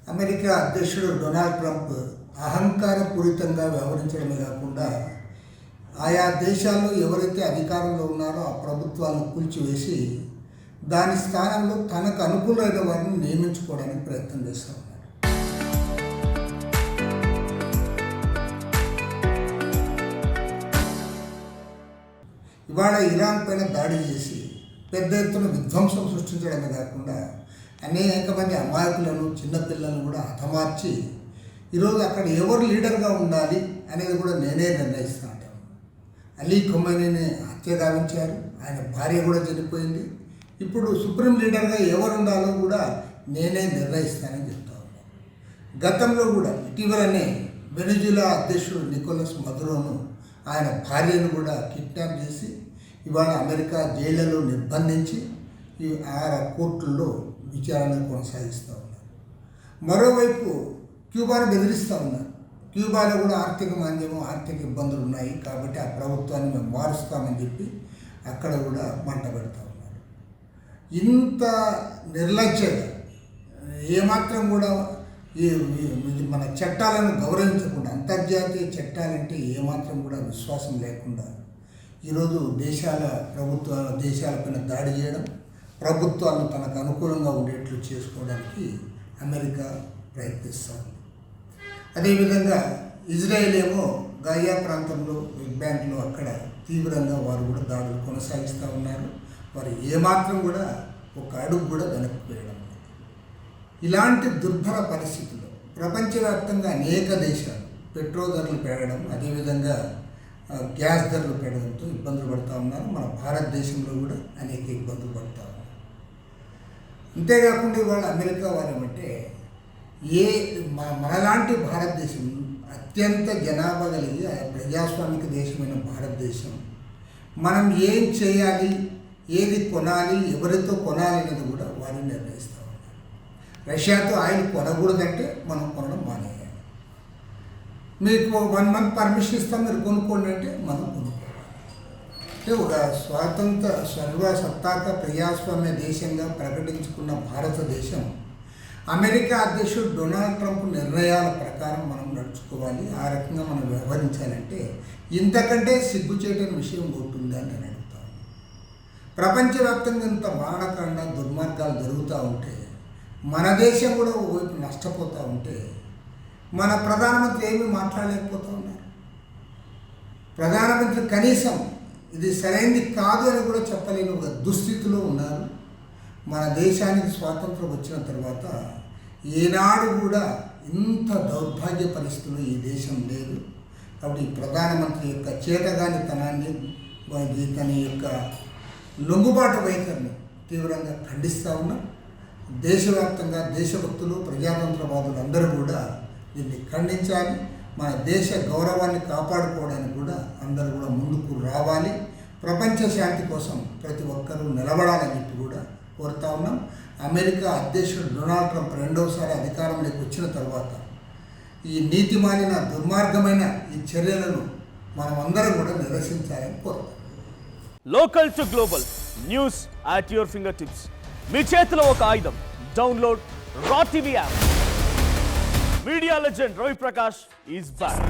America అధ్యక్షుడు Donald Trump అహంకారపూరితంగా వ్యవహరించడమే కాకుండా ఆయా దేశాల్లో ఎవరైతే అధికారంలో ఉన్నారో ఆ ప్రభుత్వాలను కూల్చివేసి దాని స్థానంలో తనకు అనుకూలమైన వారిని నియమించుకోవడానికి ప్రయత్నం చేస్తూ ఉన్నారు. ఇవాళ ఇరాన్ పైన దాడి చేసి పెద్ద ఎత్తున విధ్వంసం సృష్టించడమే కాకుండా అనేక మంది అమాయకులను చిన్నపిల్లలను కూడా హతమార్చి ఈరోజు అక్కడ ఎవరు లీడర్గా ఉండాలి అనేది కూడా నేనే నిర్ణయిస్తూ ఉంటాను. అలీ ఖొమైనీని హత్య గావించారు, ఆయన భార్య కూడా చనిపోయింది. ఇప్పుడు సుప్రీం లీడర్గా ఎవరు ఉండాలో కూడా నేనే నిర్ణయిస్తానని చెప్తా ఉన్నాను. గతంలో కూడా ఇటీవలనే వెనిజులా అధ్యక్షుడు నికోలస్ మదురోను ఆయన భార్యను కూడా కిడ్నాప్ చేసి ఇవాళ అమెరికా జైళ్లలో నిర్బంధించి ఈ కోర్టుల్లో విచారణ కొనసాగిస్తూ ఉన్నారు. మరోవైపు క్యూబాను బెదిరిస్తూ ఉన్నారు. క్యూబాలో కూడా ఆర్థిక మాంద్యము, ఆర్థిక ఇబ్బందులు ఉన్నాయి కాబట్టి ఆ ప్రభుత్వాన్ని మేము మారుస్తామని చెప్పి అక్కడ కూడా మంట పెడతా ఉన్నారు. ఇంత నిర్లక్ష్యంగా ఏమాత్రం కూడా మన చట్టాలను గౌరవించకుండా, అంతర్జాతీయ చట్టాలంటే ఏమాత్రం కూడా విశ్వాసం లేకుండా ఈరోజు దేశాలపైన దాడి చేయడం, ప్రభుత్వాలను తనకు అనుకూలంగా ఉండేట్లు చేసుకోవడానికి అమెరికా ప్రయత్నిస్తుంది. అదేవిధంగా ఇజ్రాయెల్ ఏమో గాజా ప్రాంతంలో బ్యాంక్లో అక్కడ తీవ్రంగా వారు కూడా దాడులు కొనసాగిస్తూ ఉన్నారు. వారు ఏమాత్రం కూడా ఒక అడుగు కూడా వెనక్కి వేయడం. ఇలాంటి దుర్భర పరిస్థితుల్లో ప్రపంచవ్యాప్తంగా అనేక దేశాలు పెట్రోల్ ధరలు పెరగడం, అదేవిధంగా గ్యాస్ ధరలు పెరగడంతో ఇబ్బందులు పడుతూ ఉన్నారు. మన భారతదేశంలో కూడా అనేక ఇబ్బందులు పడుతూ ఉన్నారు. అంతేకాకుండా ఇవాళ అమెరికా వారేమంటే మనలాంటి భారతదేశం అత్యంత జనాభా కలిగి ప్రజాస్వామిక దేశమైన భారతదేశం మనం ఏం చేయాలి, ఏది కొనాలి, ఎవరితో కొనాలి అనేది కూడా వారు నిర్ణయిస్తూ ఉన్నారు. రష్యాతో ఆయిల్ కొనకూడదంటే మనం కొనడం మానేయాలి. మీకు 1 month పర్మిషన్ ఇస్తాం, మీరు కొనుక్కోండి అంటే మనం కొనుక్కోవాలి. అంటే ఒక సర్వసత్తాక ప్రజాస్వామ్య దేశంగా ప్రకటించుకున్న భారతదేశం అమెరికా అధ్యక్షుడు డొనాల్డ్ ట్రంప్ నిర్ణయాల ప్రకారం మనం నడుచుకోవాలి. ఆ రకంగా మనం వ్యవహరించాలంటే ఇంతకంటే సిగ్గుచేటని విషయం ఉంటుందా అని నేను అడుగుతాను. ప్రపంచవ్యాప్తంగా ఇంత మారణకాండ, దుర్మార్గాలు జరుగుతూ ఉంటే, మన దేశం కూడా వైపు నష్టపోతూ ఉంటే మన ప్రధానమంత్రి ఏమీ మాట్లాడలేకపోతూ ఉన్నారు. ప్రధానమంత్రి కనీసం ఇది సరైనది కాదు అని కూడా చెప్పలేని ఒక దుస్థితిలో ఉన్నారు. మన దేశానికి స్వాతంత్రం వచ్చిన తర్వాత ఏనాడు కూడా ఇంత దౌర్భాగ్య పరిస్థితులు ఈ దేశం లేదు. కాబట్టి ఈ ప్రధానమంత్రి యొక్క చేతగానితనాన్ని, తన యొక్క లొంగుబాటు వైఖరిని తీవ్రంగా ఖండిస్తూ ఉన్నాం. దేశవ్యాప్తంగా దేశభక్తులు, ప్రజాతంత్రవాదులు అందరూ కూడా దీన్ని ఖండించాలి. మన దేశ గౌరవాన్ని కాపాడుకోవడానికి కూడా అందరూ కూడా ముందుకు రావాలి. ప్రపంచ శాంతి కోసం ప్రతి ఒక్కరూ నిలబడాలని చెప్పి కూడా కోరుతా ఉన్నాం. అమెరికా అధ్యక్షుడు డొనాల్డ్ ట్రంప్ రెండవసారి అధికారంలోకి వచ్చిన తర్వాత ఈ నీతిమాలిన, దుర్మార్గమైన ఈ చర్యలను మనం అందరం కూడా నిరసించాలని కోరుతాం. Local to global news at your finger tips. మీ చేతిలో ఒక ఆయుధం. Download Raw TV app. Media legend Ravi Prakash is back.